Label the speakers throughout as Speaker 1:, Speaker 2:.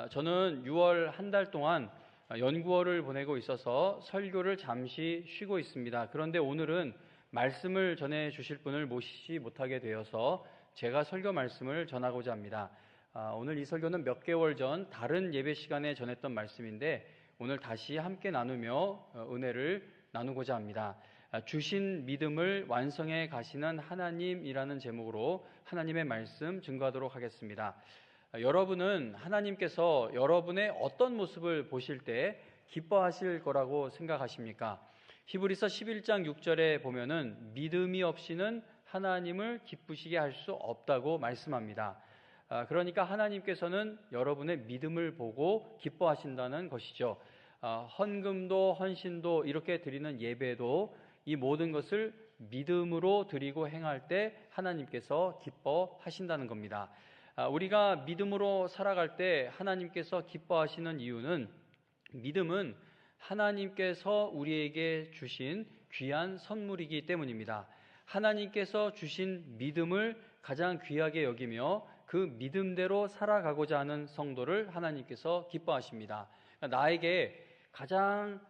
Speaker 1: 저는 6월 한 달 동안 연구원을 보내고 있어서 설교를 잠시 쉬고 있습니다. 그런데 오늘은 말씀을 전해 주실 분을 모시지 못하게 되어서 제가 설교 말씀을 전하고자 합니다. 오늘 이 설교는 몇 개월 전 다른 예배 시간에 전했던 말씀인데 오늘 다시 함께 나누며 은혜를 나누고자 합니다. 주신 믿음을 완성해 가시는 하나님이라는 제목으로 하나님의 말씀 증거하도록 하겠습니다. 여러분은 하나님께서 여러분의 어떤 모습을 보실 때 기뻐하실 거라고 생각하십니까? 히브리서 11장 6절에 보면은 믿음이 없이는 하나님을 기쁘시게 할 수 없다고 말씀합니다. 그러니까 하나님께서는 여러분의 믿음을 보고 기뻐하신다는 것이죠. 헌금도 헌신도 이렇게 드리는 예배도 이 모든 것을 믿음으로 드리고 행할 때 하나님께서 기뻐하신다는 겁니다. 우리가 믿음으로 살아갈 때 하나님께서 기뻐하시는 이유는 믿음은 하나님께서 우리에게 주신 귀한 선물이기 때문입니다. 하나님께서 주신 믿음을 가장 귀하게 여기며 그 믿음대로 살아가고자 하는 성도를 하나님께서 기뻐하십니다. 나에게 가장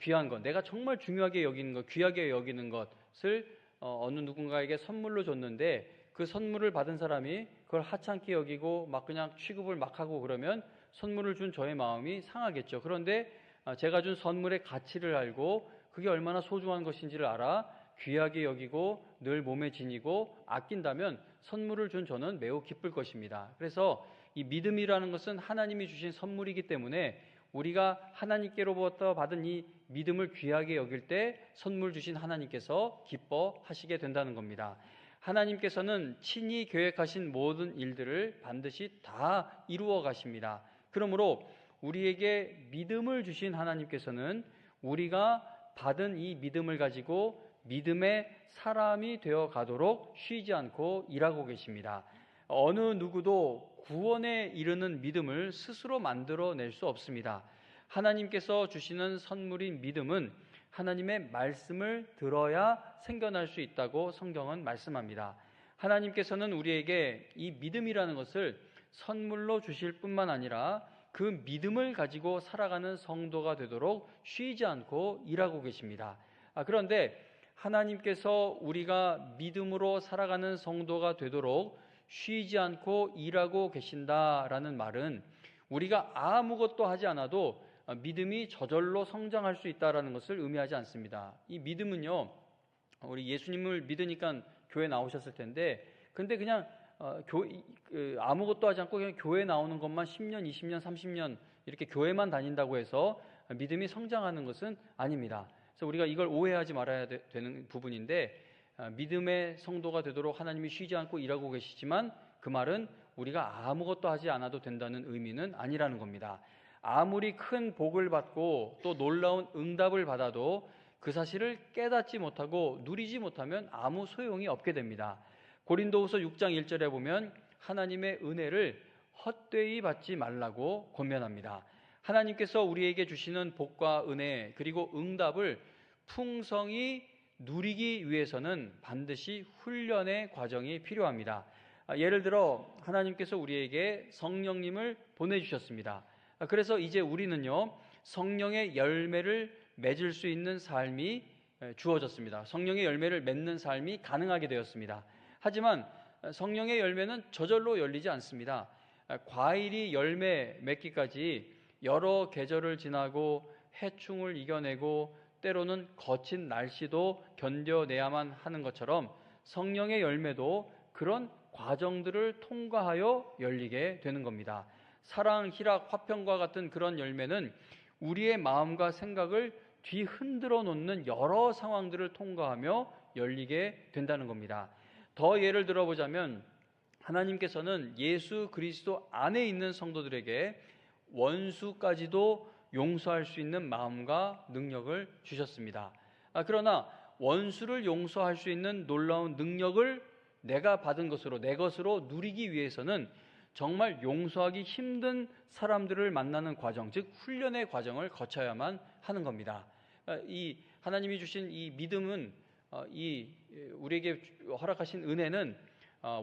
Speaker 1: 귀한 것, 내가 정말 중요하게 여기는 것, 귀하게 여기는 것을 어느 누군가에게 선물로 줬는데 그 선물을 받은 사람이 그걸 하찮게 여기고 막 그냥 취급을 막 하고 그러면 선물을 준 저의 마음이 상하겠죠. 그런데 제가 준 선물의 가치를 알고 그게 얼마나 소중한 것인지를 알아 귀하게 여기고 늘 몸에 지니고 아낀다면 선물을 준 저는 매우 기쁠 것입니다. 그래서 이 믿음이라는 것은 하나님이 주신 선물이기 때문에 우리가 하나님께로부터 받은 이 믿음을 귀하게 여길 때 선물 주신 하나님께서 기뻐하시게 된다는 겁니다. 하나님께서는 친히 계획하신 모든 일들을 반드시 다 이루어 가십니다. 그러므로 우리에게 믿음을 주신 하나님께서는 우리가 받은 이 믿음을 가지고 믿음의 사람이 되어 가도록 쉬지 않고 일하고 계십니다. 어느 누구도 구원에 이르는 믿음을 스스로 만들어낼 수 없습니다. 하나님께서 주시는 선물인 믿음은 하나님의 말씀을 들어야 생겨날 수 있다고 성경은 말씀합니다. 하나님께서는 우리에게 이 믿음이라는 것을 선물로 주실 뿐만 아니라 그 믿음을 가지고 살아가는 성도가 되도록 쉬지 않고 일하고 계십니다. 그런데 하나님께서 우리가 믿음으로 살아가는 성도가 되도록 쉬지 않고 일하고 계신다라는 말은 우리가 아무것도 하지 않아도 믿음이 저절로 성장할 수 있다는 것을 의미하지 않습니다. 이 믿음은요, 우리 예수님을 믿으니까 교회 나오셨을 텐데, 근데 그냥 아무것도 하지 않고 그냥 교회 나오는 것만 10년, 20년, 30년 이렇게 교회만 다닌다고 해서 믿음이 성장하는 것은 아닙니다. 그래서 우리가 이걸 오해하지 말아야 되는 부분인데, 믿음의 성도가 되도록 하나님이 쉬지 않고 일하고 계시지만 그 말은 우리가 아무것도 하지 않아도 된다는 의미는 아니라는 겁니다. 아무리 큰 복을 받고 또 놀라운 응답을 받아도 그 사실을 깨닫지 못하고 누리지 못하면 아무 소용이 없게 됩니다. 고린도후서 6장 1절에 보면 하나님의 은혜를 헛되이 받지 말라고 권면합니다. 하나님께서 우리에게 주시는 복과 은혜 그리고 응답을 풍성히 누리기 위해서는 반드시 훈련의 과정이 필요합니다. 예를 들어 하나님께서 우리에게 성령님을 보내주셨습니다. 그래서 이제 우리는요, 성령의 열매를 맺을 수 있는 삶이 주어졌습니다. 성령의 열매를 맺는 삶이 가능하게 되었습니다. 하지만 성령의 열매는 저절로 열리지 않습니다. 과일이 열매 맺기까지 여러 계절을 지나고 해충을 이겨내고 때로는 거친 날씨도 견뎌내야만 하는 것처럼 성령의 열매도 그런 과정들을 통과하여 열리게 되는 겁니다. 사랑, 희락, 화평과 같은 그런 열매는 우리의 마음과 생각을 뒤흔들어 놓는 여러 상황들을 통과하며 열리게 된다는 겁니다. 더 예를 들어보자면 하나님께서는 예수 그리스도 안에 있는 성도들에게 원수까지도 용서할 수 있는 마음과 능력을 주셨습니다. 그러나 원수를 용서할 수 있는 놀라운 능력을 내가 받은 것으로 내 것으로 누리기 위해서는 정말 용서하기 힘든 사람들을 만나는 과정, 즉 훈련의 과정을 거쳐야만 하는 겁니다. 이 하나님이 주신 이 믿음은 이 우리에게 허락하신 은혜는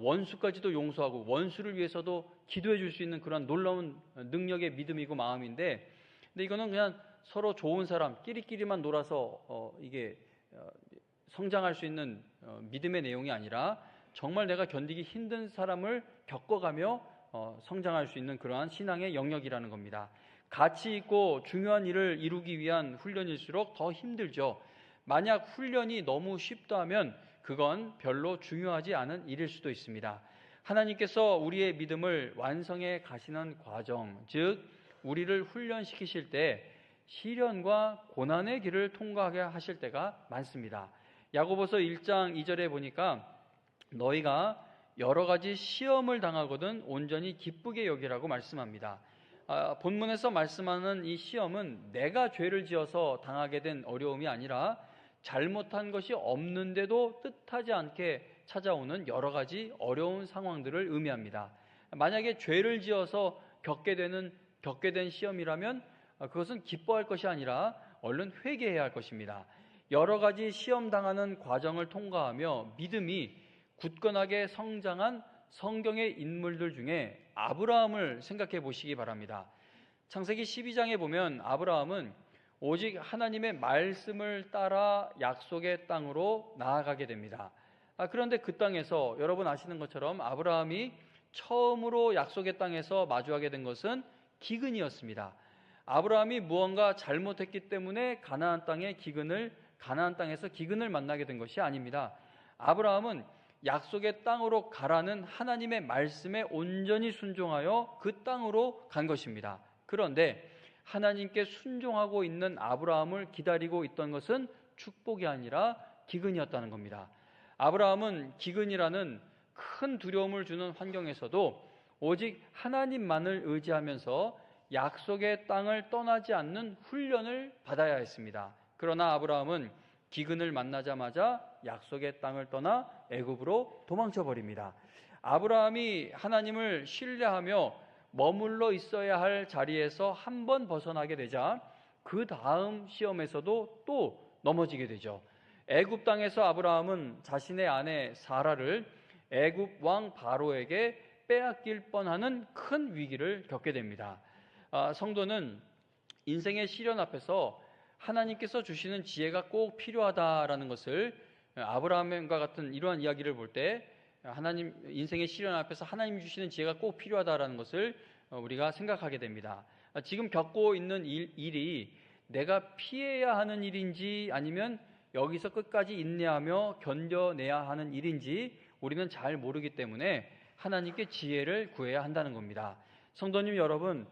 Speaker 1: 원수까지도 용서하고 원수를 위해서도 기도해 줄 수 있는 그런 놀라운 능력의 믿음이고 마음인데, 근데 이거는 그냥 서로 좋은 사람 끼리끼리만 놀아서 이게 성장할 수 있는 믿음의 내용이 아니라 정말 내가 견디기 힘든 사람을 겪어가며 성장할 수 있는 그러한 신앙의 영역이라는 겁니다. 가치 있고 중요한 일을 이루기 위한 훈련일수록 더 힘들죠. 만약 훈련이 너무 쉽다면 그건 별로 중요하지 않은 일일 수도 있습니다. 하나님께서 우리의 믿음을 완성해 가시는 과정, 즉 우리를 훈련시키실 때 시련과 고난의 길을 통과하게 하실 때가 많습니다. 야고보서 1장 2절에 보니까 너희가 여러 가지 시험을 당하거든 온전히 기쁘게 여기라고 말씀합니다. 본문에서 말씀하는 이 시험은 내가 죄를 지어서 당하게 된 어려움이 아니라 잘못한 것이 없는데도 뜻하지 않게 찾아오는 여러 가지 어려운 상황들을 의미합니다. 만약에 죄를 지어서 겪게 된 시험이라면 그것은 기뻐할 것이 아니라 얼른 회개해야 할 것입니다. 여러 가지 시험 당하는 과정을 통과하며 믿음이 굳건하게 성장한 성경의 인물들 중에 아브라함을 생각해 보시기 바랍니다. 창세기 12장에 보면 아브라함은 오직 하나님의 말씀을 따라 약속의 땅으로 나아가게 됩니다. 그런데 그 땅에서 여러분 아시는 것처럼 아브라함이 처음으로 약속의 땅에서 마주하게 된 것은 기근이었습니다. 아브라함이 무언가 잘못했기 때문에 가나안 땅에서 기근을 만나게 된 것이 아닙니다. 아브라함은 약속의 땅으로 가라는 하나님의 말씀에 온전히 순종하여 그 땅으로 간 것입니다. 그런데 하나님께 순종하고 있는 아브라함을 기다리고 있던 것은 축복이 아니라 기근이었다는 겁니다. 아브라함은 기근이라는 큰 두려움을 주는 환경에서도 오직 하나님만을 의지하면서 약속의 땅을 떠나지 않는 훈련을 받아야 했습니다. 그러나 아브라함은 기근을 만나자마자 약속의 땅을 떠나 애굽으로 도망쳐 버립니다. 아브라함이 하나님을 신뢰하며 머물러 있어야 할 자리에서 한 번 벗어나게 되자 그 다음 시험에서도 또 넘어지게 되죠. 애굽 땅에서 아브라함은 자신의 아내 사라를 애굽 왕 바로에게 빼앗길 뻔하는 큰 위기를 겪게 됩니다. 성도는 인생의 시련 앞에서 하나님께서 주시는 지혜가 꼭 필요하다라는 것을 아브라함과 같은 이러한 이야기를 볼 때 인생의 시련 앞에서 하나님 주시는 지혜가 꼭 필요하다라는 것을 우리가 생각하게 됩니다. 지금 겪고 있는 일이 내가 피해야 하는 일인지 아니면 여기서 끝까지 인내하며 견뎌내야 하는 일인지 우리는 잘 모르기 때문에 하나님께 지혜를 구해야 한다는 겁니다. 성도님 여러분,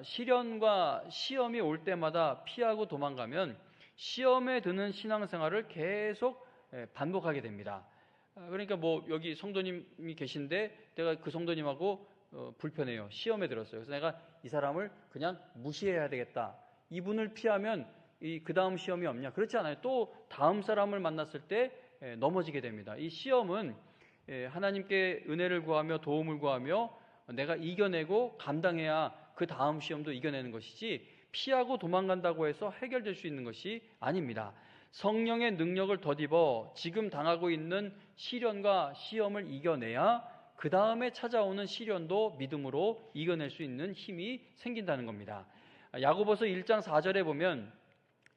Speaker 1: 시련과 시험이 올 때마다 피하고 도망가면 시험에 드는 신앙생활을 계속 반복하게 됩니다. 그러니까 여기 성도님이 계신데 내가 그 성도님하고 불편해요. 시험에 들었어요. 그래서 내가 이 사람을 그냥 무시해야 되겠다. 이분을 피하면 그 다음 시험이 없냐? 그렇지 않아요. 또 다음 사람을 만났을 때 넘어지게 됩니다. 이 시험은 하나님께 은혜를 구하며 도움을 구하며 내가 이겨내고 감당해야 그 다음 시험도 이겨내는 것이지 피하고 도망간다고 해서 해결될 수 있는 것이 아닙니다. 성령의 능력을 덧입어 지금 당하고 있는 시련과 시험을 이겨내야 그 다음에 찾아오는 시련도 믿음으로 이겨낼 수 있는 힘이 생긴다는 겁니다. 야고보서 1장 4절에 보면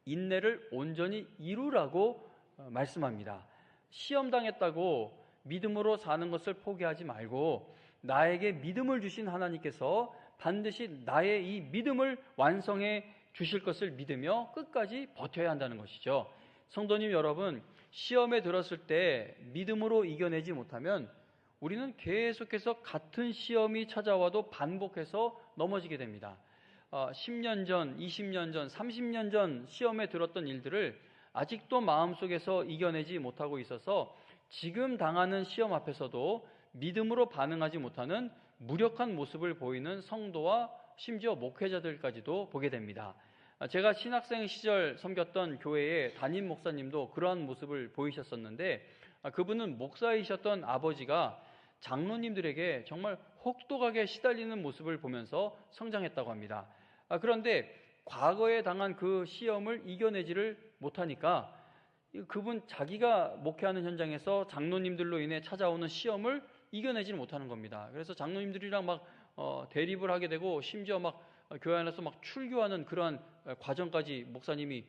Speaker 1: 인내를 온전히 이루라고 말씀합니다. 시험 당했다고 믿음으로 사는 것을 포기하지 말고 나에게 믿음을 주신 하나님께서 반드시 나의 이 믿음을 완성해 주실 것을 믿으며 끝까지 버텨야 한다는 것이죠. 성도님 여러분, 시험에 들었을 때 믿음으로 이겨내지 못하면 우리는 계속해서 같은 시험이 찾아와도 반복해서 넘어지게 됩니다. 10년 전, 20년 전, 30년 전 시험에 들었던 일들을 아직도 마음속에서 이겨내지 못하고 있어서 지금 당하는 시험 앞에서도 믿음으로 반응하지 못하는 무력한 모습을 보이는 성도와 심지어 목회자들까지도 보게 됩니다. 제가 신학생 시절 섬겼던 교회의 담임 목사님도 그러한 모습을 보이셨었는데 그분은 목사이셨던 아버지가 장로님들에게 정말 혹독하게 시달리는 모습을 보면서 성장했다고 합니다. 그런데 과거에 당한 그 시험을 이겨내지를 못하니까 그분 자기가 목회하는 현장에서 장로님들로 인해 찾아오는 시험을 이겨내지는 못하는 겁니다. 그래서 장로님들이랑 막 대립을 하게 되고 심지어 막 교회 안에서 막 출교하는 그러한 과정까지 목사님이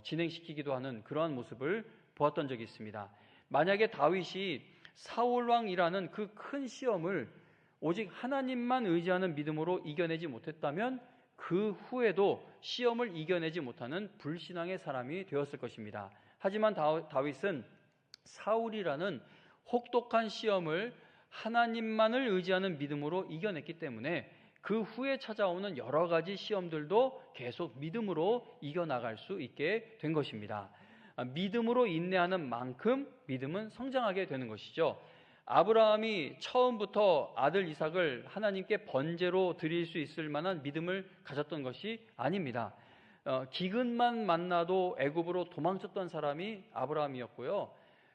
Speaker 1: 진행시키기도 하는 그러한 모습을 보았던 적이 있습니다. 만약에 다윗이 사울왕이라는 그 큰 시험을 오직 하나님만 의지하는 믿음으로 이겨내지 못했다면 그 후에도 시험을 이겨내지 못하는 불신앙의 사람이 되었을 것입니다. 하지만 다윗은 사울이라는 혹독한 시험을 하나님만을 의지하는 믿음으로 이겨냈기 때문에 그 후에 찾아오는 여러 가지 시험들도 계속 믿음으로 이겨나갈 수 있게 된 것입니다. 믿음으로 인내하는 만큼 믿음은 성장하게 되는 것이죠. 아브라함이 처음부터 아들 이삭을 하나님께 번제로 드릴 수 있을 만한 믿음을 가졌던 것이 아닙니다. 기근만 만나도 애굽으로 도망쳤던 사람이 아브라함이었고요.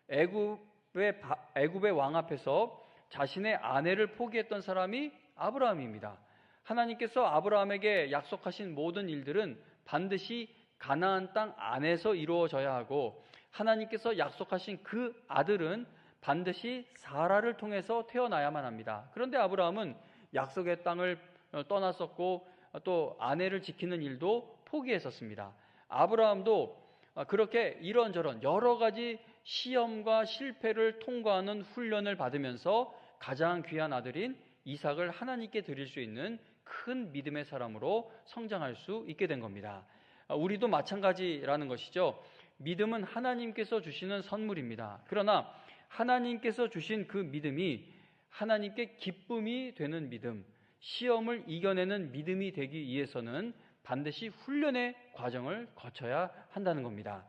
Speaker 1: 애굽의 왕 앞에서 자신의 아내를 포기했던 사람이 아브라함입니다. 하나님께서 아브라함에게 약속하신 모든 일들은 반드시 가나안 땅 안에서 이루어져야 하고, 하나님께서 약속하신 그 아들은 반드시 사라를 통해서 태어나야만 합니다. 그런데 아브라함은 약속의 땅을 떠났었고 또 아내를 지키는 일도 포기했었습니다. 아브라함도 그렇게 이런저런 여러 가지 시험과 실패를 통과하는 훈련을 받으면서 가장 귀한 아들인 이삭을 하나님께 드릴 수 있는 큰 믿음의 사람으로 성장할 수 있게 된 겁니다. 우리도 마찬가지라는 것이죠. 믿음은 하나님께서 주시는 선물입니다. 그러나 하나님께서 주신 그 믿음이 하나님께 기쁨이 되는 믿음, 시험을 이겨내는 믿음이 되기 위해서는 반드시 훈련의 과정을 거쳐야 한다는 겁니다.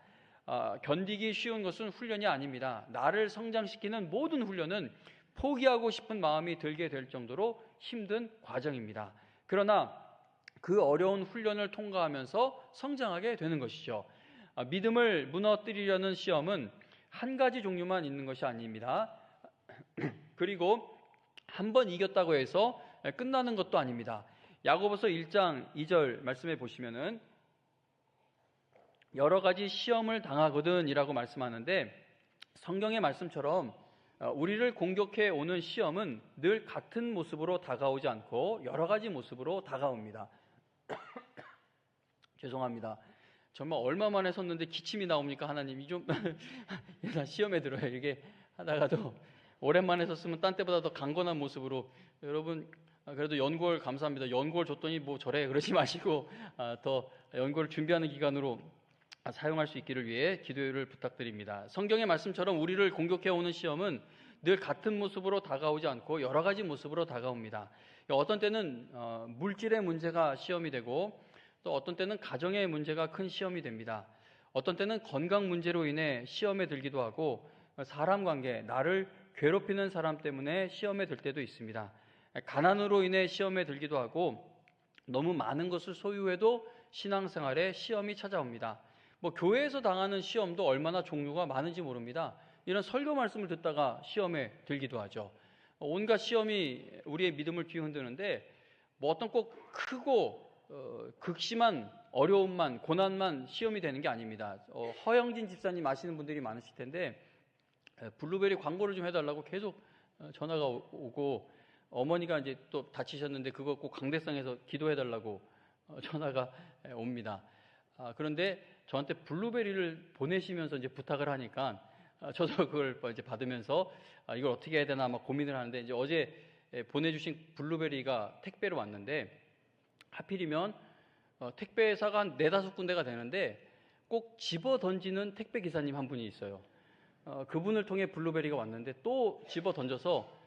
Speaker 1: 견디기 쉬운 것은 훈련이 아닙니다. 나를 성장시키는 모든 훈련은 포기하고 싶은 마음이 들게 될 정도로 힘든 과정입니다. 그러나 그 어려운 훈련을 통과하면서 성장하게 되는 것이죠. 믿음을 무너뜨리려는 시험은 한 가지 종류만 있는 것이 아닙니다. 그리고 한 번 이겼다고 해서 끝나는 것도 아닙니다. 야고보서 1장 2절 말씀해 보시면은 여러 가지 시험을 당하거든 이라고 말씀하는데, 성경의 말씀처럼 우리를 공격해 오는 시험은 늘 같은 모습으로 다가오지 않고 여러 가지 모습으로 다가옵니다. 죄송합니다. 정말 얼마 만에 섰는데 기침이 나옵니까? 하나님이 좀 일단 시험에 들어요. 이게 하다가도 오랜만에 섰으면 딴 때보다 더 강건한 모습으로. 여러분 그래도 연골 감사합니다. 연골 줬더니 뭐 저래 그러지 마시고 더 연골 준비하는 기간으로 사용할 수 있기를 위해 기도를 부탁드립니다. 성경의 말씀처럼 우리를 공격해 오는 시험은 늘 같은 모습으로 다가오지 않고 여러 가지 모습으로 다가옵니다. 어떤 때는 물질의 문제가 시험이 되고, 또 어떤 때는 가정의 문제가 큰 시험이 됩니다. 어떤 때는 건강 문제로 인해 시험에 들기도 하고, 사람 관계, 나를 괴롭히는 사람 때문에 시험에 들 때도 있습니다. 가난으로 인해 시험에 들기도 하고, 너무 많은 것을 소유해도 신앙생활에 시험이 찾아옵니다. 교회에서 당하는 시험도 얼마나 종류가 많은지 모릅니다. 이런 설교 말씀을 듣다가 시험에 들기도 하죠. 온갖 시험이 우리의 믿음을 뒤흔드는데, 어떤 꼭 크고 극심한 어려움만, 고난만 시험이 되는 게 아닙니다. 허영진 집사님 아시는 분들이 많으실 텐데, 블루베리 광고를 좀 해달라고 계속 전화가 오고, 어머니가 이제 또 다치셨는데 그거 꼭 강대상에서 기도해달라고 전화가 옵니다. 그런데 저한테 블루베리를 보내시면서 이제 부탁을 하니까 저도 그걸 이제 받으면서 이걸 어떻게 해야 되나 막 고민을 하는데, 이제 어제 보내주신 블루베리가 택배로 왔는데, 하필이면 택배사가 한 4-5군데가 되는데 꼭 집어 던지는 택배 기사님 한 분이 있어요. 그분을 통해 블루베리가 왔는데 또 집어 던져서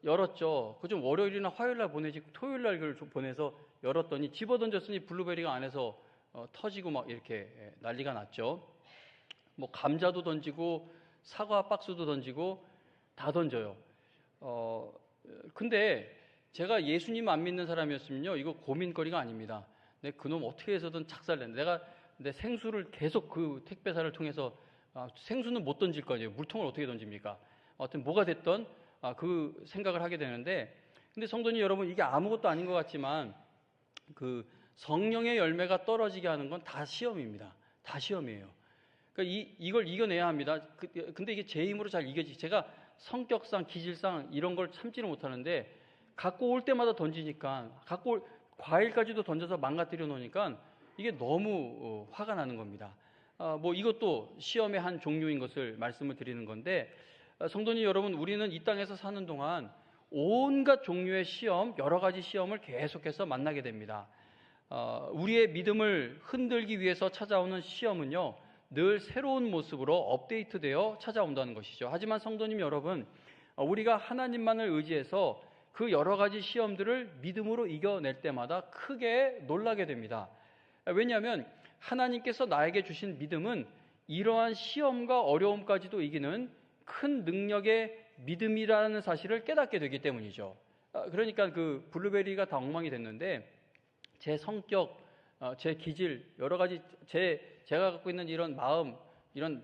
Speaker 1: 열었죠. 그 좀 월요일이나 화요일날 보내지 토요일날 그걸 보내서 열었더니 집어 던졌으니 블루베리가 안에서 터지고 막 이렇게 난리가 났죠. 감자도 던지고 사과 박스도 던지고 다 던져요. 근데 제가 예수님 안 믿는 사람이었으면요, 이거 고민거리가 아닙니다. 내 그놈 어떻게 해서든 작살낸다. 내가 내 생수를 계속 그 택배사를 통해서, 생수는 못 던질 거 아니에요. 물통을 어떻게 던집니까? 하여튼 뭐가 됐던 그 생각을 하게 되는데, 근데 성도님 여러분, 이게 아무것도 아닌 것 같지만 그 성령의 열매가 떨어지게 하는 건 다 시험입니다. 다 시험이에요. 그러니까 이걸 이겨내야 합니다. 근데 이게 제 힘으로 잘 제가 성격상, 기질상 이런 걸 참지를 못하는데 갖고 올 때마다 던지니까 과일까지도 던져서 망가뜨려 놓으니까 이게 너무 화가 나는 겁니다. 뭐 이것도 시험의 한 종류인 것을 말씀을 드리는 건데, 성도님 여러분, 우리는 이 땅에서 사는 동안 온갖 종류의 시험, 여러 가지 시험을 계속해서 만나게 됩니다. 우리의 믿음을 흔들기 위해서 찾아오는 시험은요, 늘 새로운 모습으로 업데이트되어 찾아온다는 것이죠. 하지만 성도님 여러분, 우리가 하나님만을 의지해서 그 여러 가지 시험들을 믿음으로 이겨낼 때마다 크게 놀라게 됩니다. 왜냐하면 하나님께서 나에게 주신 믿음은 이러한 시험과 어려움까지도 이기는 큰 능력의 믿음이라는 사실을 깨닫게 되기 때문이죠. 그러니까 그 블루베리가 다 엉망이 됐는데 제 성격, 제 기질, 여러 가지 제가 갖고 있는 이런 마음, 이런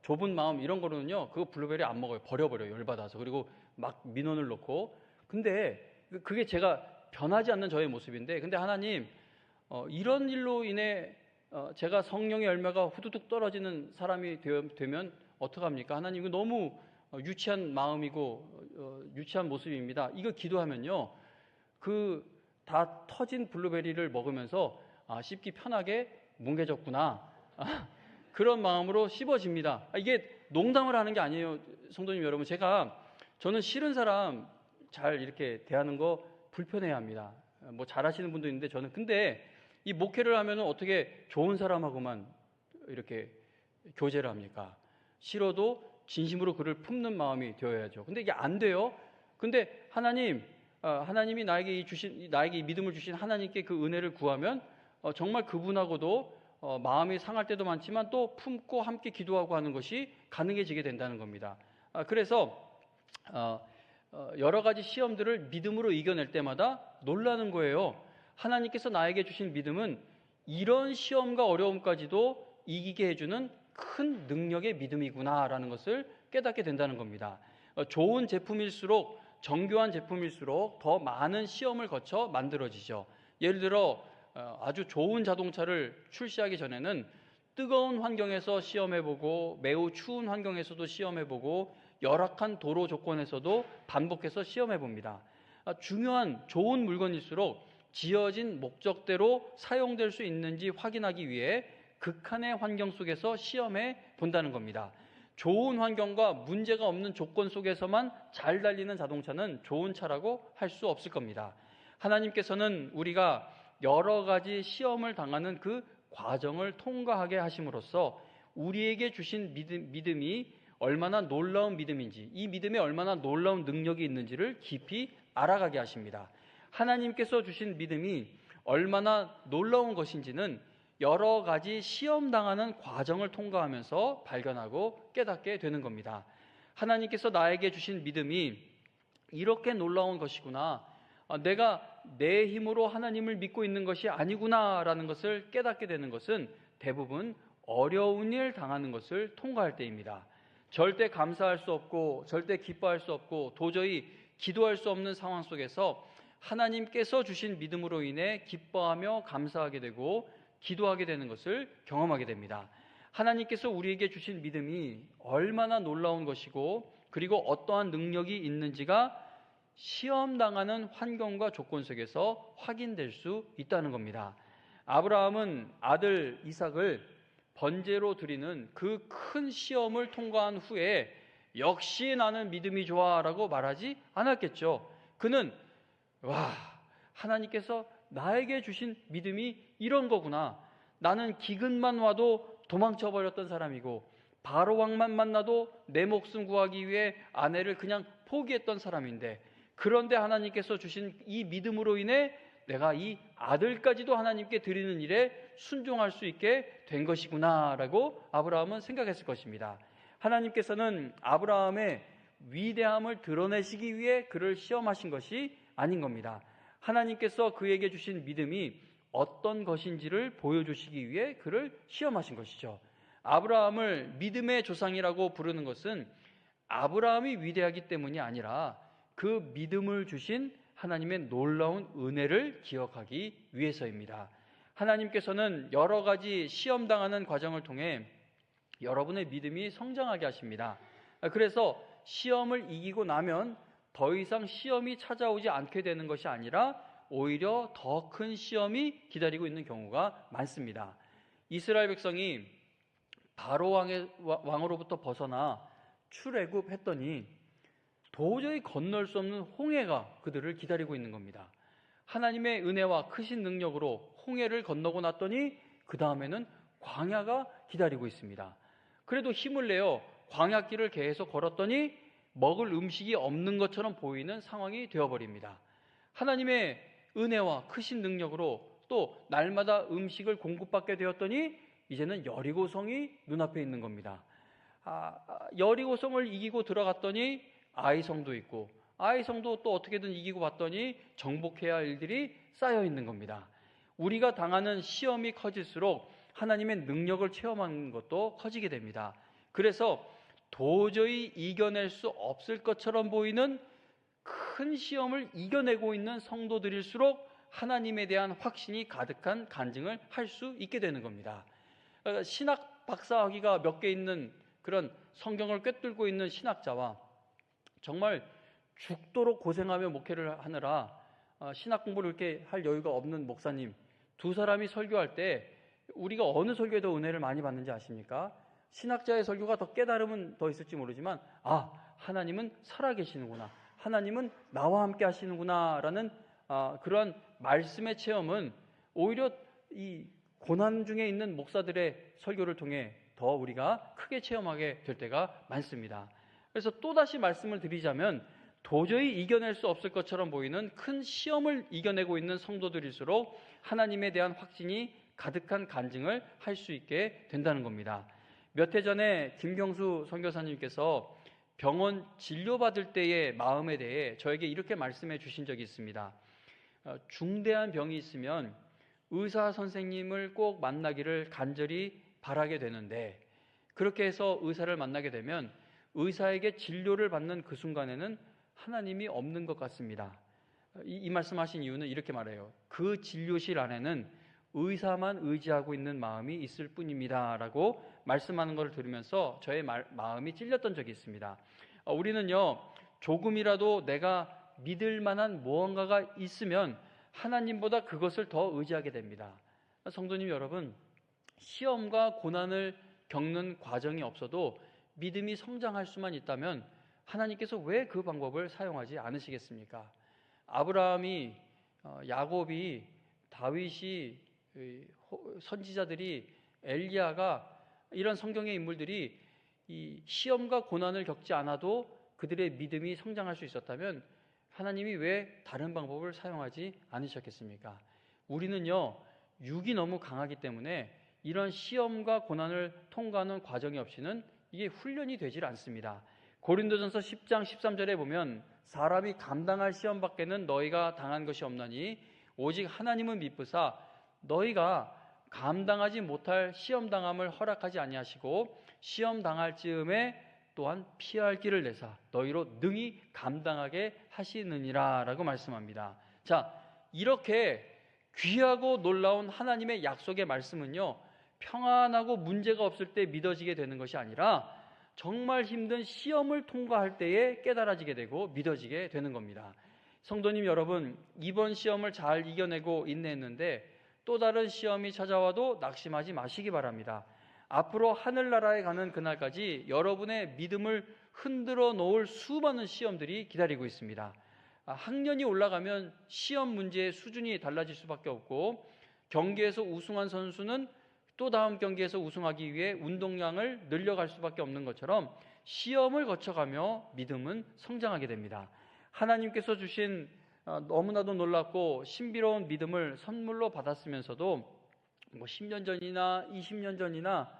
Speaker 1: 좁은 마음 이런 거로는요, 그 블루베리 안 먹어요. 버려버려요. 열받아서. 그리고 막 민원을 넣고. 근데 그게 제가 변하지 않는 저의 모습인데, 근데 하나님, 이런 일로 인해 제가 성령의 열매가 후두둑 떨어지는 사람이 되면 어떡합니까? 하나님, 이거 너무 유치한 마음이고 유치한 모습입니다. 이거 기도하면요, 그 다 터진 블루베리를 먹으면서 씹기 편하게 뭉개졌구나, 그런 마음으로 씹어집니다. 이게 농담을 하는 게 아니에요, 성도님 여러분. 저는 싫은 사람 잘 이렇게 대하는 거 불편해합니다. 뭐 잘하시는 분도 있는데 저는, 근데 이 목회를 하면은 어떻게 좋은 사람하고만 이렇게 교제를 합니까? 싫어도 진심으로 그를 품는 마음이 되어야죠. 근데 이게 안 돼요. 근데 하나님이 나에게 이 믿음을 주신 하나님께 그 은혜를 구하면 정말 그분하고도 마음이 상할 때도 많지만 또 품고 함께 기도하고 하는 것이 가능해지게 된다는 겁니다. 그래서 여러 가지 시험들을 믿음으로 이겨낼 때마다 놀라는 거예요. 하나님께서 나에게 주신 믿음은 이런 시험과 어려움까지도 이기게 해주는 큰 능력의 믿음이구나라는 것을 깨닫게 된다는 겁니다. 좋은 제품일수록, 정교한 제품일수록 더 많은 시험을 거쳐 만들어지죠. 예를 들어 아주 좋은 자동차를 출시하기 전에는 뜨거운 환경에서 시험해보고 매우 추운 환경에서도 시험해보고 열악한 도로 조건에서도 반복해서 시험해봅니다. 중요한 좋은 물건일수록 지어진 목적대로 사용될 수 있는지 확인하기 위해 극한의 환경 속에서 시험해 본다는 겁니다. 좋은 환경과 문제가 없는 조건 속에서만 잘 달리는 자동차는 좋은 차라고 할 수 없을 겁니다. 하나님께서는 우리가 여러 가지 시험을 당하는 그 과정을 통과하게 하심으로써 우리에게 주신 믿음이 얼마나 놀라운 믿음인지, 이 믿음에 얼마나 놀라운 능력이 있는지를 깊이 알아가게 하십니다. 하나님께서 주신 믿음이 얼마나 놀라운 것인지는 여러 가지 시험당하는 과정을 통과하면서 발견하고 깨닫게 되는 겁니다. 하나님께서 나에게 주신 믿음이 이렇게 놀라운 것이구나, 내가 내 힘으로 하나님을 믿고 있는 것이 아니구나라는 것을 깨닫게 되는 것은 대부분 어려운 일 당하는 것을 통과할 때입니다. 절대 감사할 수 없고 절대 기뻐할 수 없고 도저히 기도할 수 없는 상황 속에서 하나님께서 주신 믿음으로 인해 기뻐하며 감사하게 되고 기도하게 되는 것을 경험하게 됩니다. 하나님께서 우리에게 주신 믿음이 얼마나 놀라운 것이고 그리고 어떠한 능력이 있는지가 시험당하는 환경과 조건 속에서 확인될 수 있다는 겁니다. 아브라함은 아들 이삭을 번제로 드리는 그 큰 시험을 통과한 후에 역시 나는 믿음이 좋아라고 말하지 않았겠죠. 그는 하나님께서 나에게 주신 믿음이 이런 거구나. 나는 기근만 와도 도망쳐버렸던 사람이고 바로 왕만 만나도 내 목숨 구하기 위해 아내를 그냥 포기했던 사람인데, 그런데 하나님께서 주신 이 믿음으로 인해 내가 이 아들까지도 하나님께 드리는 일에 순종할 수 있게 된 것이구나 라고 아브라함은 생각했을 것입니다. 하나님께서는 아브라함의 위대함을 드러내시기 위해 그를 시험하신 것이 아닌 겁니다. 하나님께서 그에게 주신 믿음이 어떤 것인지를 보여주시기 위해 그를 시험하신 것이죠. 아브라함을 믿음의 조상이라고 부르는 것은 아브라함이 위대하기 때문이 아니라 그 믿음을 주신 하나님의 놀라운 은혜를 기억하기 위해서입니다. 하나님께서는 여러 가지 시험당하는 과정을 통해 여러분의 믿음이 성장하게 하십니다. 그래서 시험을 이기고 나면 더 이상 시험이 찾아오지 않게 되는 것이 아니라 오히려 더 큰 시험이 기다리고 있는 경우가 많습니다. 이스라엘 백성이 바로 왕으로부터 벗어나 출애굽했더니 도저히 건널 수 없는 홍해가 그들을 기다리고 있는 겁니다. 하나님의 은혜와 크신 능력으로 홍해를 건너고 났더니 그 다음에는 광야가 기다리고 있습니다. 그래도 힘을 내어 광야길을 계속 걸었더니 먹을 음식이 없는 것처럼 보이는 상황이 되어버립니다. 하나님의 은혜와 크신 능력으로 또 날마다 음식을 공급받게 되었더니 이제는 여리고성이 눈앞에 있는 겁니다. 여리고성을 이기고 들어갔더니 아이성도 있고 아이성도 또 어떻게든 이기고 봤더니 정복해야 할 일들이 쌓여 있는 겁니다. 우리가 당하는 시험이 커질수록 하나님의 능력을 체험하는 것도 커지게 됩니다. 그래서 도저히 이겨낼 수 없을 것처럼 보이는 큰 시험을 이겨내고 있는 성도들일수록 하나님에 대한 확신이 가득한 간증을 할 수 있게 되는 겁니다. 신학 박사학위가 몇 개 있는 그런 성경을 꿰뚫고 있는 신학자와 정말 죽도록 고생하며 목회를 하느라 신학 공부를 이렇게 할 여유가 없는 목사님 두 사람이 설교할 때 우리가 어느 설교에 더 은혜를 많이 받는지 아십니까? 신학자의 설교가 더 깨달음은 더 있을지 모르지만 하나님은 살아계시는구나, 하나님은 나와 함께 하시는구나 라는 그러한 말씀의 체험은 오히려 이 고난 중에 있는 목사들의 설교를 통해 더 우리가 크게 체험하게 될 때가 많습니다. 그래서 또다시 말씀을 드리자면 도저히 이겨낼 수 없을 것처럼 보이는 큰 시험을 이겨내고 있는 성도들일수록 하나님에 대한 확신이 가득한 간증을 할 수 있게 된다는 겁니다. 몇 해 전에 김경수 선교사님께서 병원 진료받을 때의 마음에 대해 저에게 이렇게 말씀해 주신 적이 있습니다. 중대한 병이 있으면 의사 선생님을 꼭 만나기를 간절히 바라게 되는데 그렇게 해서 의사를 만나게 되면 의사에게 진료를 받는 그 순간에는 하나님이 없는 것 같습니다. 이 말씀하신 이유는 이렇게 말해요. 그 진료실 안에는 의사만 의지하고 있는 마음이 있을 뿐입니다 라고 말씀하는 것을 들으면서 저의 마음이 찔렸던 적이 있습니다. 우리는요, 조금이라도 내가 믿을 만한 무언가가 있으면 하나님보다 그것을 더 의지하게 됩니다. 성도님 여러분, 시험과 고난을 겪는 과정이 없어도 믿음이 성장할 수만 있다면 하나님께서 왜 그 방법을 사용하지 않으시겠습니까? 아브라함이, 야곱이, 다윗이, 선지자들이, 엘리야가, 이런 성경의 인물들이 이 시험과 고난을 겪지 않아도 그들의 믿음이 성장할 수 있었다면 하나님이 왜 다른 방법을 사용하지 않으셨겠습니까? 우리는요, 육이 너무 강하기 때문에 이런 시험과 고난을 통과하는 과정이 없이는 이게 훈련이 되질 않습니다. 고린도전서 10장 13절에 보면 사람이 감당할 시험 밖에는 너희가 당한 것이 없나니 오직 하나님은 미쁘사 너희가 감당하지 못할 시험 당함을 허락하지 아니하시고 시험 당할 즈음에 또한 피할 길을 내사 너희로 능히 감당하게 하시느니라 라고 말씀합니다. 자, 이렇게 귀하고 놀라운 하나님의 약속의 말씀은요, 평안하고 문제가 없을 때 믿어지게 되는 것이 아니라 정말 힘든 시험을 통과할 때에 깨달아지게 되고 믿어지게 되는 겁니다. 성도님 여러분, 이번 시험을 잘 이겨내고 인내했는데 또 다른 시험이 찾아와도 낙심하지 마시기 바랍니다. 앞으로 하늘나라에 가는 그날까지 여러분의 믿음을 흔들어 놓을 수많은 시험들이 기다리고 있습니다. 학년이 올라가면 시험 문제의 수준이 달라질 수밖에 없고 경기에서 우승한 선수는 또 다음 경기에서 우승하기 위해 운동량을 늘려갈 수밖에 없는 것처럼 시험을 거쳐가며 믿음은 성장하게 됩니다. 하나님께서 주신 너무나도 놀랍고 신비로운 믿음을 선물로 받았으면서도 10년 전이나 20년 전이나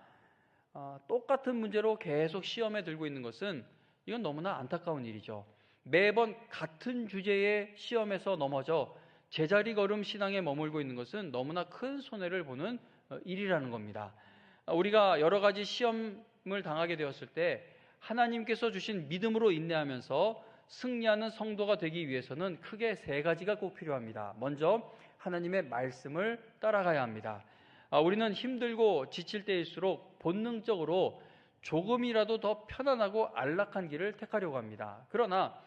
Speaker 1: 똑같은 문제로 계속 시험에 들고 있는 것은 이건 너무나 안타까운 일이죠. 매번 같은 주제의 시험에서 넘어져 제자리 걸음 신앙에 머물고 있는 것은 너무나 큰 손해를 보는 일이라는 겁니다. 우리가 여러 가지 시험을 당하게 되었을 때 하나님께서 주신 믿음으로 인내하면서 승리하는 성도가 되기 위해서는 크게 세 가지가 꼭 필요합니다. 먼저 하나님의 말씀을 따라가야 합니다. 우리는 힘들고 지칠 때일수록 본능적으로 조금이라도 더 편안하고 안락한 길을 택하려고 합니다. 그러나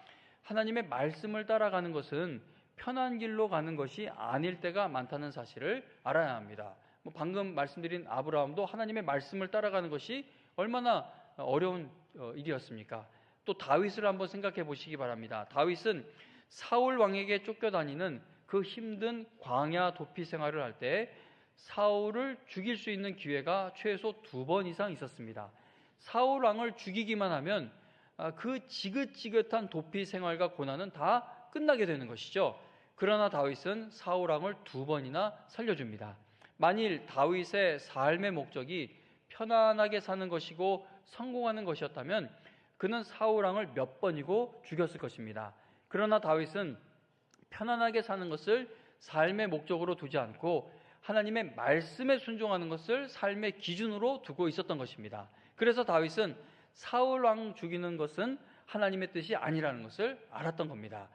Speaker 1: 하나님의 말씀을 따라가는 것은 편한 길로 가는 것이 아닐 때가 많다는 사실을 알아야 합니다. 방금 말씀드린 아브라함도 하나님의 말씀을 따라가는 것이 얼마나 어려운 일이었습니까? 또 다윗을 한번 생각해 보시기 바랍니다. 다윗은 사울 왕에게 쫓겨다니는 그 힘든 광야 도피 생활을 할 때 사울을 죽일 수 있는 기회가 최소 2번 이상 있었습니다. 사울 왕을 죽이기만 하면 그 지긋지긋한 도피 생활과 고난은 다 끝나게 되는 것이죠. 그러나 다윗은 사울 왕을 2번이나 살려줍니다. 만일 다윗의 삶의 목적이 편안하게 사는 것이고 성공하는 것이었다면 그는 사울 왕을 몇 번이고 죽였을 것입니다. 그러나 다윗은 편안하게 사는 것을 삶의 목적으로 두지 않고 하나님의 말씀에 순종하는 것을 삶의 기준으로 두고 있었던 것입니다. 그래서 다윗은 사울 왕 죽이는 것은 하나님의 뜻이 아니라는 것을 알았던 겁니다.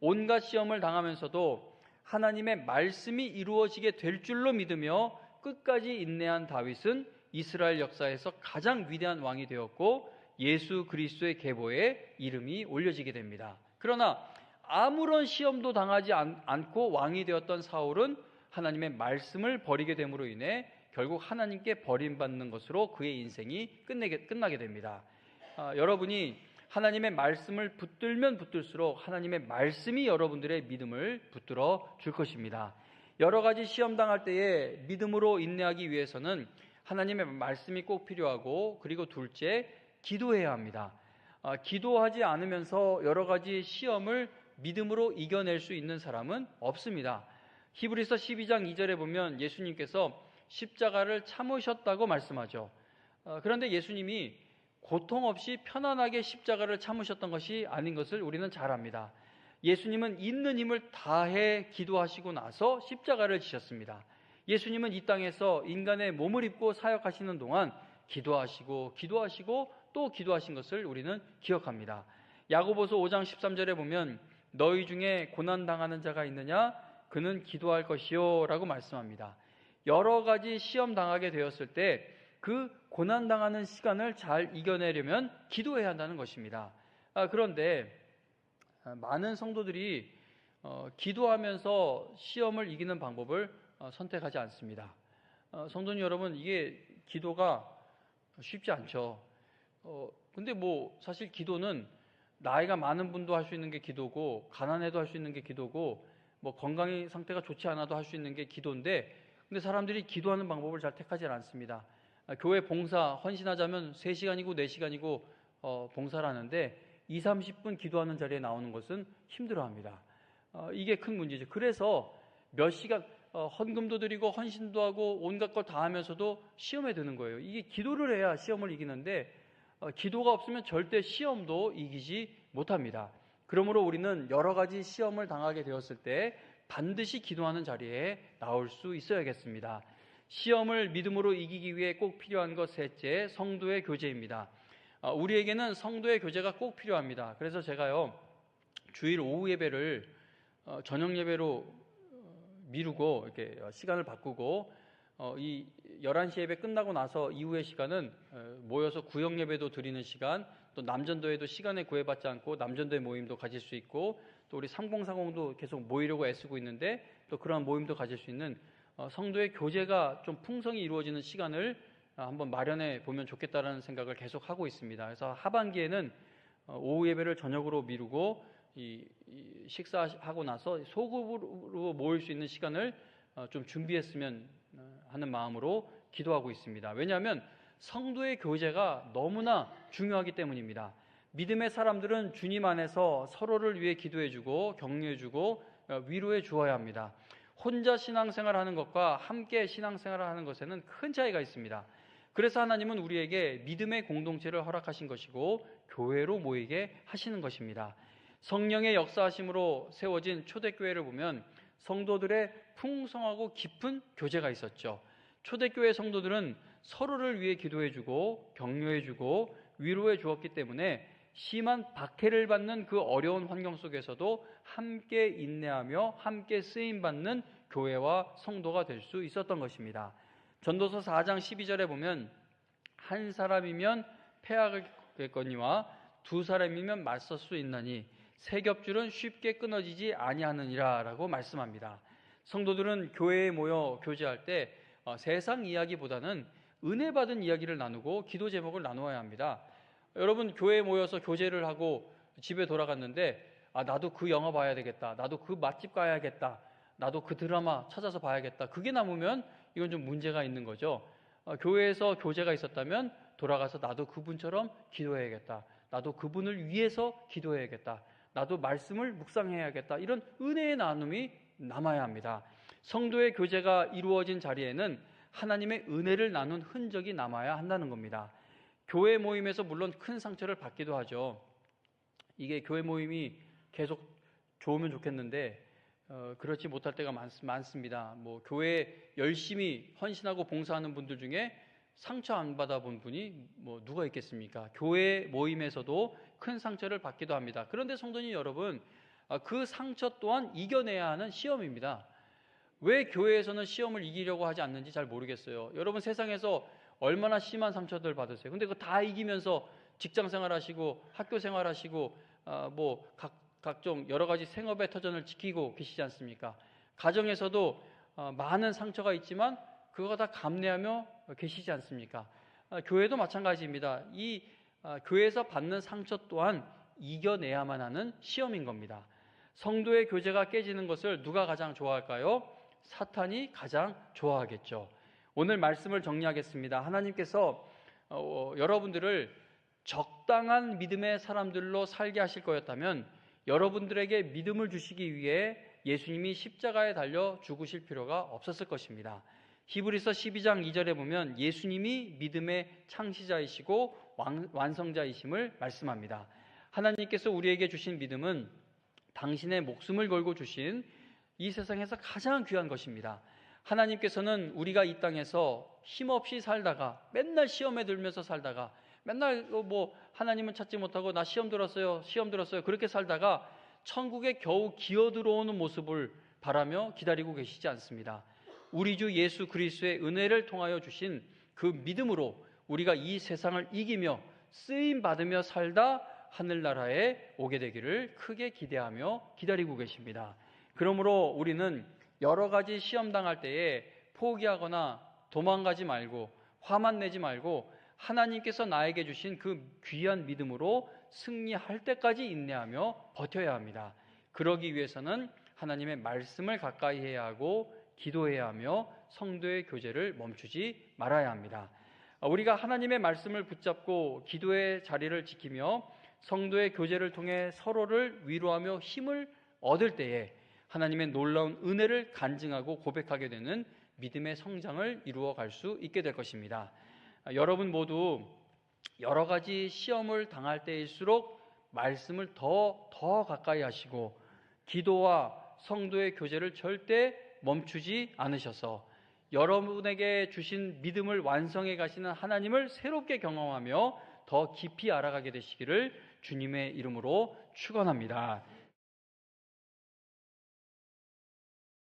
Speaker 1: 온갖 시험을 당하면서도 하나님의 말씀이 이루어지게 될 줄로 믿으며 끝까지 인내한 다윗은 이스라엘 역사에서 가장 위대한 왕이 되었고 예수 그리스도의 계보에 이름이 올려지게 됩니다. 그러나 아무런 시험도 당하지 않고 왕이 되었던 사울은 하나님의 말씀을 버리게 됨으로 인해 결국 하나님께 버림받는 것으로 그의 인생이 끝나게 됩니다. 여러분이 하나님의 말씀을 붙들면 붙들수록 하나님의 말씀이 여러분들의 믿음을 붙들어 줄 것입니다. 여러 가지 시험 당할 때에 믿음으로 인내하기 위해서는 하나님의 말씀이 꼭 필요하고, 그리고 둘째, 기도해야 합니다. 기도하지 않으면서 여러 가지 시험을 믿음으로 이겨낼 수 있는 사람은 없습니다. 히브리서 12장 2절에 보면 예수님께서 십자가를 참으셨다고 말씀하죠. 그런데 예수님이 고통 없이 편안하게 십자가를 참으셨던 것이 아닌 것을 우리는 잘 압니다. 예수님은 있는 힘을 다해 기도하시고 나서 십자가를 지셨습니다. 예수님은 이 땅에서 인간의 몸을 입고 사역하시는 동안 기도하시고 또 기도하신 것을 우리는 기억합니다. 야고보서 5장 13절에 보면 너희 중에 고난당하는 자가 있느냐? 그는 기도할 것이요 라고 말씀합니다. 여러 가지 시험 당하게 되었을 때 그 고난당하는 시간을 잘 이겨내려면 기도해야 한다는 것입니다. 그런데 많은 성도들이 기도하면서 시험을 이기는 방법을 선택하지 않습니다. 성도님 여러분, 이게 기도가 쉽지 않죠. 근데 사실 기도는 나이가 많은 분도 할 수 있는 게 기도고, 가난해도 할 수 있는 게 기도고, 건강 상태가 좋지 않아도 할 수 있는 게 기도인데, 근데 사람들이 기도하는 방법을 잘 택하지 않습니다. 교회 봉사 헌신하자면 3시간이고 4시간이고 봉사를 하는데 20-30분 기도하는 자리에 나오는 것은 힘들어합니다. 이게 큰 문제죠. 그래서 몇 시간 헌금도 드리고 헌신도 하고 온갖 걸 다 하면서도 시험에 드는 거예요. 이게 기도를 해야 시험을 이기는데 기도가 없으면 절대 시험도 이기지 못합니다. 그러므로 우리는 여러 가지 시험을 당하게 되었을 때 반드시 기도하는 자리에 나올 수 있어야겠습니다. 시험을 믿음으로 이기기 위해 꼭 필요한 것 셋째, 성도의 교제입니다. 우리에게는 성도의 교제가 꼭 필요합니다. 그래서 제가요, 주일 오후 예배를 저녁 예배로 미루고 이렇게 시간을 바꾸고 이 11시 예배 끝나고 나서 이후의 시간은 모여서 구역 예배도 드리는 시간, 또 남전도에도 시간에 구애받지 않고 남전도의 모임도 가질 수 있고, 또 우리 3040도 계속 모이려고 애쓰고 있는데 또 그러한 모임도 가질 수 있는 성도의 교제가 좀 풍성히 이루어지는 시간을 한번 마련해 보면 좋겠다는 생각을 계속 하고 있습니다. 그래서 하반기에는 오후 예배를 저녁으로 미루고 식사하고 나서 소급으로 모일 수 있는 시간을 좀 준비했으면 하는 마음으로 기도하고 있습니다. 왜냐하면 성도의 교제가 너무나 중요하기 때문입니다. 믿음의 사람들은 주님 안에서 서로를 위해 기도해주고 격려해주고 위로해 주어야 합니다. 혼자 신앙생활을 하는 것과 함께 신앙생활을 하는 것에는 큰 차이가 있습니다. 그래서 하나님은 우리에게 믿음의 공동체를 허락하신 것이고 교회로 모이게 하시는 것입니다. 성령의 역사하심으로 세워진 초대교회를 보면 성도들의 풍성하고 깊은 교제가 있었죠. 초대교회 성도들은 서로를 위해 기도해주고 격려해주고 위로해 주었기 때문에 심한 박해를 받는 그 어려운 환경 속에서도 함께 인내하며 함께 쓰임받는 교회와 성도가 될 수 있었던 것입니다. 전도서 4장 12절에 보면 한 사람이면 패하겠거니와 두 사람이면 맞설 수 있나니 세 겹줄은 쉽게 끊어지지 아니하느니라 라고 말씀합니다. 성도들은 교회에 모여 교제할 때 세상 이야기보다는 은혜 받은 이야기를 나누고 기도 제목을 나누어야 합니다. 여러분, 교회에 모여서 교제를 하고 집에 돌아갔는데 나도 그 영화 봐야 되겠다, 나도 그 맛집 가야겠다, 나도 그 드라마 찾아서 봐야겠다, 그게 남으면 이건 좀 문제가 있는 거죠. 교회에서 교제가 있었다면 돌아가서 나도 그분처럼 기도해야겠다, 나도 그분을 위해서 기도해야겠다, 나도 말씀을 묵상해야겠다, 이런 은혜의 나눔이 남아야 합니다. 성도의 교제가 이루어진 자리에는 하나님의 은혜를 나눈 흔적이 남아야 한다는 겁니다. 교회 모임에서 물론 큰 상처를 받기도 하죠. 이게 교회 모임이 계속 좋으면 좋겠는데 그렇지 못할 때가 많습니다. 교회에 열심히 헌신하고 봉사하는 분들 중에 상처 안 받아본 분이 누가 있겠습니까? 교회 모임에서도 큰 상처를 받기도 합니다. 그런데 성도님 여러분, 그 상처 또한 이겨내야 하는 시험입니다. 왜 교회에서는 시험을 이기려고 하지 않는지 잘 모르겠어요. 여러분, 세상에서 얼마나 심한 상처들 받으세요. 근데 그거 다 이기면서 직장 생활하시고 학교 생활하시고 각종 여러 가지 생업의 터전을 지키고 계시지 않습니까? 가정에서도 많은 상처가 있지만 그거 다 감내하며 계시지 않습니까? 교회도 마찬가지입니다. 이 교회에서 받는 상처 또한 이겨내야만 하는 시험인 겁니다. 성도의 교제가 깨지는 것을 누가 가장 좋아할까요? 사탄이 가장 좋아하겠죠. 오늘 말씀을 정리하겠습니다. 하나님께서 여러분들을 적당한 믿음의 사람들로 살게 하실 거였다면 여러분들에게 믿음을 주시기 위해 예수님이 십자가에 달려 죽으실 필요가 없었을 것입니다. 히브리서 12장 2절에 보면 예수님이 믿음의 창시자이시고 완성자이심을 말씀합니다. 하나님께서 우리에게 주신 믿음은 당신의 목숨을 걸고 주신 이 세상에서 가장 귀한 것입니다. 하나님께서는 우리가 이 땅에서 힘없이 살다가 맨날 시험에 들면서 살다가 맨날 하나님은 찾지 못하고 나 시험 들었어요 그렇게 살다가 천국에 겨우 기어 들어오는 모습을 바라며 기다리고 계시지 않습니다. 우리 주 예수 그리스도의 은혜를 통하여 주신 그 믿음으로 우리가 이 세상을 이기며 쓰임 받으며 살다 하늘나라에 오게 되기를 크게 기대하며 기다리고 계십니다. 그러므로 우리는 여러 가지 시험 당할 때에 포기하거나 도망가지 말고 화만 내지 말고 하나님께서 나에게 주신 그 귀한 믿음으로 승리할 때까지 인내하며 버텨야 합니다. 그러기 위해서는 하나님의 말씀을 가까이 해야 하고 기도해야 하며 성도의 교제를 멈추지 말아야 합니다. 우리가 하나님의 말씀을 붙잡고 기도의 자리를 지키며 성도의 교제를 통해 서로를 위로하며 힘을 얻을 때에 하나님의 놀라운 은혜를 간증하고 고백하게 되는 믿음의 성장을 이루어 갈 수 있게 될 것입니다. 여러분 모두 여러 가지 시험을 당할 때일수록 말씀을 더 가까이 하시고 기도와 성도의 교제를 절대 멈추지 않으셔서 여러분에게 주신 믿음을 완성해 가시는 하나님을 새롭게 경험하며 더 깊이 알아가게 되시기를 주님의 이름으로 축원합니다.